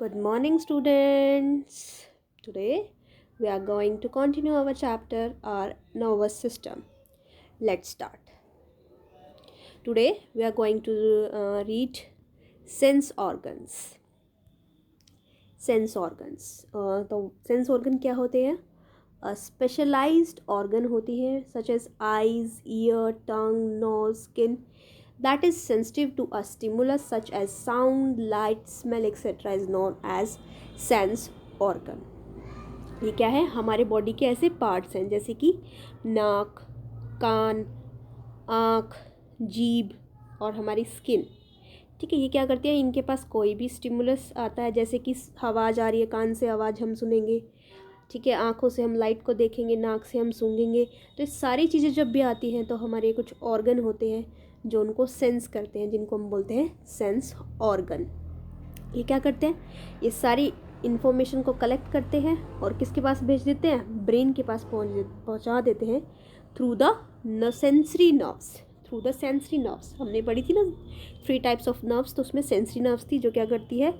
Good morning, students. Today we are going to continue our chapter, our nervous system. Let's start. Today we are going to read sense organs. Sense organs. तो sense organ क्या होते हैं? Specialized organ होती है such as eyes, ear, tongue, nose, skin that is sensitive to a stimulus such as sound, light, smell, etc. is known as sense organ. ये क्या है? हमारे बॉडी के ऐसे पार्ट्स हैं जैसे कि नाक, कान, आँख, जीभ और हमारी स्किन. ठीक है, ये क्या करते हैं? इनके पास कोई भी स्टिमुलस आता है, जैसे कि आवाज़ आ रही है, कान से आवाज़ हम सुनेंगे. ठीक है, आँखों से हम लाइट को देखेंगे, नाक से हम सूंघेंगे. तो ये सारी चीज़ें जब भी आती हैं तो हमारे कुछ ऑर्गन होते हैं जो उनको सेंस करते हैं, जिनको हम बोलते हैं सेंस ऑर्गन. ये क्या करते हैं? ये सारी इन्फॉर्मेशन को कलेक्ट करते हैं और किसके पास भेज देते हैं? ब्रेन के पास पहुंचा देते हैं through the sensory nerves. Through the sensory nerves हमने पढ़ी थी ना 3 टाइप्स ऑफ नर्व्स. तो उसमें सेंसरी नर्व्स थी जो क्या करती है?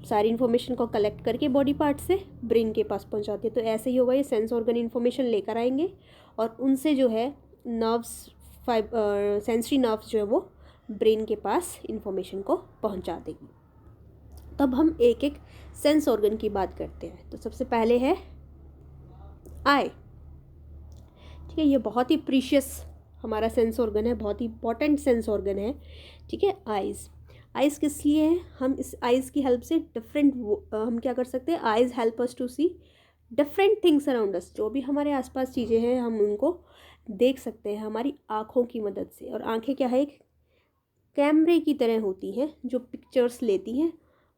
सारी इन्फॉर्मेशन को कलेक्ट करके बॉडी पार्ट से ब्रेन के पास पहुंचाती है. तो ऐसे ही होगा, ये सेंस ऑर्गन इन्फॉर्मेशन लेकर आएंगे और उनसे जो है नर्व्स सेंसरी नर्व्स जो है वो ब्रेन के पास इन्फॉर्मेशन को पहुंचा देगी. तब हम एक एक सेंस ऑर्गन की बात करते हैं. तो सबसे पहले है आई. ठीक है, ये बहुत ही प्रीशियस हमारा सेंस ऑर्गन है, बहुत ही इंपॉर्टेंट सेंस ऑर्गन है. ठीक है, आइज़. आइज़ किस लिए है? हम इस आइज़ की हेल्प से हम क्या कर सकते हैं? Eyes help us to see different things around us. जो भी हमारे आसपास चीज़ें हैं हम उनको देख सकते हैं हमारी आँखों की मदद से. और आँखें क्या है? एक कैमरे की तरह होती हैं जो पिक्चर्स लेती हैं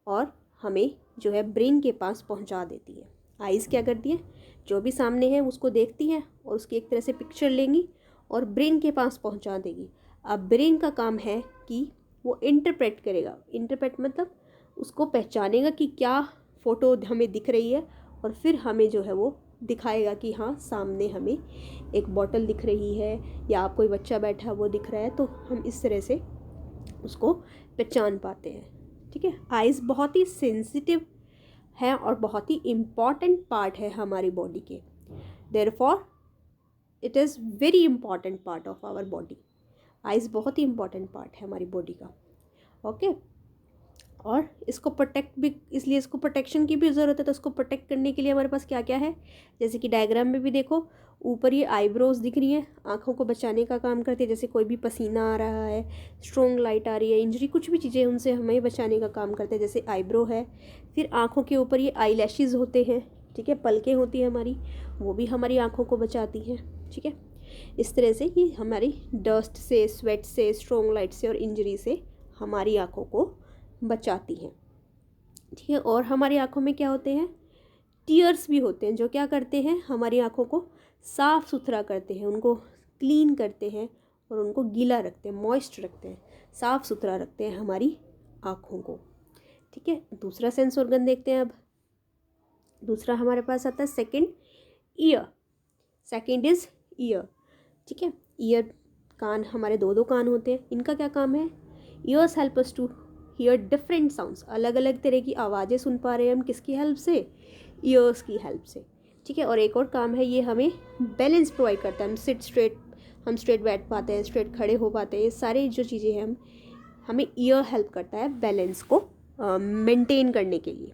और हमें जो है ब्रेन के पास पहुंचा देती है. आइज़ क्या करती है? जो भी सामने है उसको देखती हैं और उसकी एक तरह से पिक्चर लेंगी और ब्रेन के पास पहुंचा देगी. अब ब्रेन का काम है कि वो इंटरप्रेट करेगा. इंटरप्रेट मतलब उसको पहचानेगा कि क्या फ़ोटो हमें दिख रही है और फिर हमें जो है वो दिखाएगा कि हाँ, सामने हमें एक बॉटल दिख रही है या आप कोई बच्चा बैठा वो दिख रहा है. तो हम इस तरह से उसको पहचान पाते हैं. ठीक है, आइज़ बहुत ही सेंसिटिव है और बहुत ही इम्पॉर्टेंट पार्ट है हमारी बॉडी के. Therefore it is very important part of our body. Eyes बहुत ही इम्पॉर्टेंट पार्ट है हमारी बॉडी का. ओके, और इसको प्रोटेक्ट भी, इसलिए इसको प्रोटेक्शन की भी ज़रूरत है. तो इसको प्रोटेक्ट करने के लिए हमारे पास क्या क्या है? जैसे कि डायग्राम में भी देखो, ऊपर ये आईब्रोज दिख रही है, आँखों को बचाने का काम करती है. जैसे कोई भी पसीना आ रहा है, स्ट्रॉन्ग लाइट आ रही है, इंजरी, कुछ भी चीज़ें उनसे हमें बचाने का काम करते हैं. जैसे आईब्रो है. फिर आँखों के ऊपर ये आई लैशेज़ होते हैं. ठीक है, पलकें होती है हमारी, वो भी हमारी आँखों को बचाती हैं. ठीक है, इस तरह से ये हमारी डस्ट से, स्वेट से, स्ट्रॉन्ग लाइट से और इंजरी से हमारी आँखों को बचाती हैं. ठीक है, और हमारी आँखों में क्या होते हैं? टीयर्स भी होते हैं जो क्या करते हैं? हमारी आँखों को साफ़ सुथरा करते हैं, उनको क्लीन करते हैं और उनको गीला रखते हैं, मॉइस्ट रखते हैं, साफ़ सुथरा रखते हैं हमारी आँखों को. ठीक है, दूसरा सेंस ऑर्गन देखते हैं. अब दूसरा हमारे पास आता है second, year. Second is year. ठीक है, ईयर, कान, हमारे दो कान होते हैं. इनका क्या काम है? Ears help us to hear different sounds. अलग अलग तरह की आवाज़ें सुन पा रहे हैं हम किसकी हेल्प से? ईयर्स की हेल्प से. ठीक है, और एक और काम है, ये हमें बैलेंस प्रोवाइड करता है. हम स्ट्रेट बैठ पाते हैं, स्ट्रेट खड़े हो पाते हैं. ये सारी जो चीज़ें हैं हमें ईयर हेल्प करता है बैलेंस को मेंटेन करने के लिए.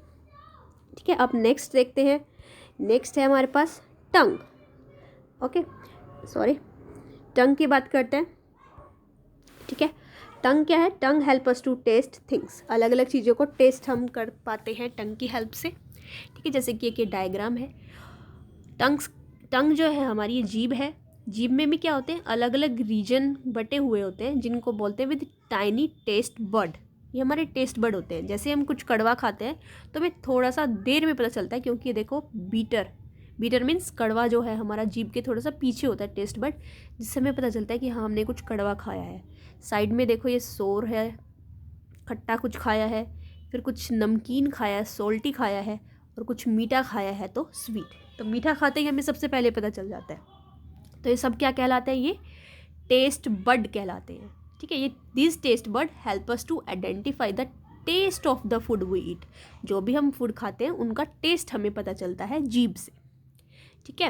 ठीक है, अब नेक्स्ट देखते हैं. नेक्स्ट है हमारे पास टंग. ओके, सॉरी, टंग की बात करते हैं. ठीक है, टंग क्या है? Tongue help us to taste things. अलग अलग चीज़ों को टेस्ट हम कर पाते हैं टंग की हेल्प से. ठीक है, जैसे कि एक डायग्राम है. टंग जो है हमारी ये जीभ है. जीभ में भी क्या होते हैं? अलग अलग रीजन बटे हुए होते हैं जिनको बोलते हैं विद टाइनी टेस्ट बड. ये हमारे टेस्ट बड होते हैं. जैसे हम कुछ कड़वा खाते हैं तो हमें थोड़ा सा देर में पता चलता है, क्योंकि ये देखो बीटर मीन्स कड़वा जो है हमारा जीभ के थोड़ा सा पीछे होता है टेस्ट बड, जिससे हमें पता चलता है कि हाँ, हमने कुछ कड़वा खाया है. साइड में देखो ये सोर है, खट्टा कुछ खाया है, फिर कुछ नमकीन खाया है, सोल्टी खाया है, और कुछ मीठा खाया है तो स्वीट. तो मीठा खाते ही हमें सबसे पहले पता चल जाता है. तो ये सब क्या कहलाते हैं? ये टेस्ट बड कहलाते हैं. ठीक है, ये this taste bud help us to identify the taste of the food we eat. जो भी हम फूड खाते हैं उनका टेस्ट हमें पता चलता है जीभ से, ठीक है।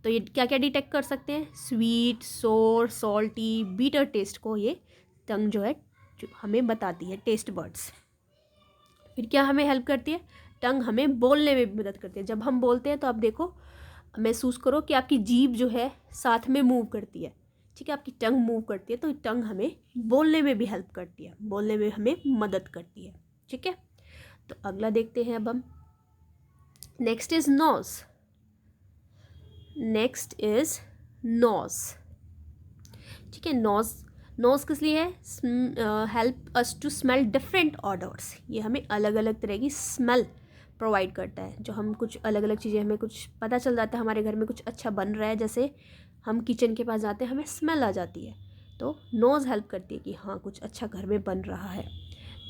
तो ये क्या क्या डिटेक्ट कर सकते हैं, स्वीट, सोर, सॉल्टी, बीटर टेस्ट को ये टंग जो है जो हमें बताती है, टेस्ट बर्ड्स। फिर क्या हमें हेल्प करती है, टंग हमें बोलने में भी मदद करती है। जब हम बोलते हैं तो आप देखो, महसूस करो कि आपकी जीभ जो है साथ में मूव करती है, ठीक है, आपकी टंग मूव करती है, तो टंग हमें बोलने में भी हेल्प करती है, बोलने में हमें मदद करती है, ठीक है। तो अगला देखते हैं अब हम, next is nose. Next is nose, ठीक है। नोज, नोज किस लिए है, help us to smell different odours. ये हमें अलग अलग तरह की स्मेल प्रोवाइड करता है। जो हम कुछ अलग अलग चीज़ें, हमें कुछ पता चल जाता है हमारे घर में कुछ अच्छा बन रहा है, जैसे हम किचन के पास जाते हैं हमें स्मेल आ जाती है, तो नोज़ हेल्प करती है कि हाँ कुछ अच्छा घर में बन रहा है।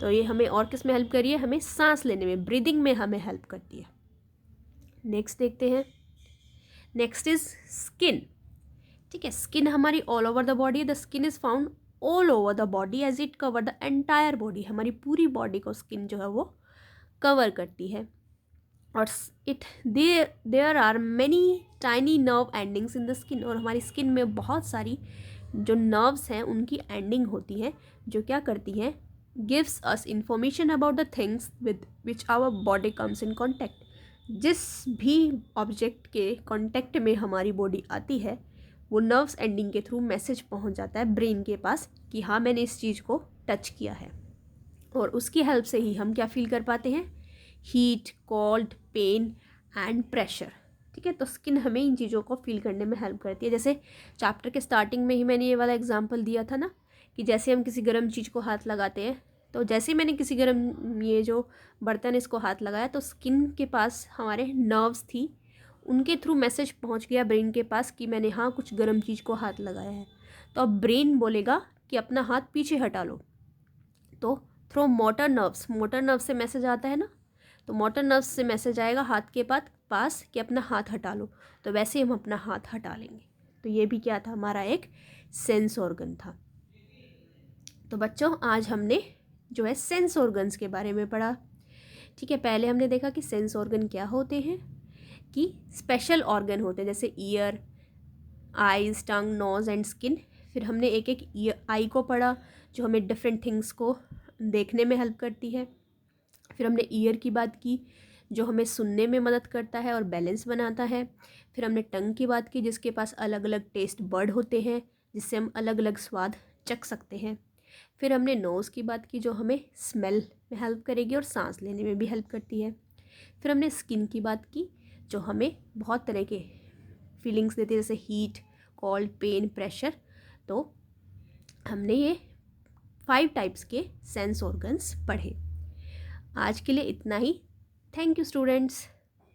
तो ये हमें और किस में हेल्प करी है, हमें सांस लेने में, ब्रीदिंग में हमें हेल्प करती है। नेक्स्ट देखते हैं, नेक्स्ट इज स्किन, ठीक है। स्किन हमारी all over the body, the skin is found all over the body as it cover the entire body. हमारी पूरी बॉडी को स्किन जो है वो कवर करती है। और it there are many tiny nerve endings in the skin. और हमारी स्किन में बहुत सारी जो नर्व्स हैं उनकी एंडिंग होती हैं, जो क्या करती हैं, gives us information about the things with which our body comes in contact. जिस भी ऑब्जेक्ट के कॉन्टैक्ट में हमारी बॉडी आती है, वो नर्व्स एंडिंग के थ्रू मैसेज पहुंच जाता है ब्रेन के पास कि हाँ मैंने इस चीज़ को टच किया है। और उसकी हेल्प से ही हम क्या फील कर पाते हैं, heat, cold, pain and pressure, ठीक है। तो स्किन हमें इन चीज़ों को फील करने में हेल्प करती है। जैसे चैप्टर के स्टार्टिंग में ही मैंने ये वाला एग्जांपल दिया था ना, कि जैसे हम किसी गर्म चीज़ को हाथ लगाते हैं, तो जैसे ही मैंने किसी गर्म ये जो बर्तन इसको हाथ लगाया, तो स्किन के पास हमारे नर्व्स थी, उनके थ्रू मैसेज पहुंच गया ब्रेन के पास कि मैंने हाँ कुछ गर्म चीज़ को हाथ लगाया है। तो अब ब्रेन बोलेगा कि अपना हाथ पीछे हटा लो। तो थ्रू मोटर नर्व्स से मैसेज आता है ना, तो मोटर नर्व्स से मैसेज आएगा हाथ के पास कि अपना हाथ हटा लो। तो वैसे हम अपना हाथ हटा लेंगे। तो ये भी क्या था, हमारा एक सेंस ऑर्गन था। तो बच्चों आज हमने जो है सेंस ऑर्गन्स के बारे में पढ़ा, ठीक है। पहले हमने देखा कि सेंस ऑर्गन क्या होते हैं, कि स्पेशल ऑर्गन होते हैं, जैसे ear, eyes, tongue, nose and skin. फिर हमने एक एक आई को पढ़ा, जो हमें डिफरेंट थिंग्स को देखने में हेल्प करती है। फिर हमने ईयर की बात की, जो हमें सुनने में मदद करता है और बैलेंस बनाता है। फिर हमने टंग की बात की, जिसके पास अलग अलग टेस्ट बर्ड होते हैं, जिससे हम अलग अलग स्वाद चख सकते हैं। फिर हमने नोज़ की बात की, जो हमें स्मेल में हेल्प करेगी और सांस लेने में भी हेल्प करती है। फिर हमने स्किन की बात की, जो हमें बहुत तरह के फीलिंग्स देती है, जैसे हीट, कोल्ड, पेन, प्रेशर। तो हमने ये 5 टाइप्स के सेंस ऑर्गन्स पढ़े। आज के लिए इतना ही। Thank you students.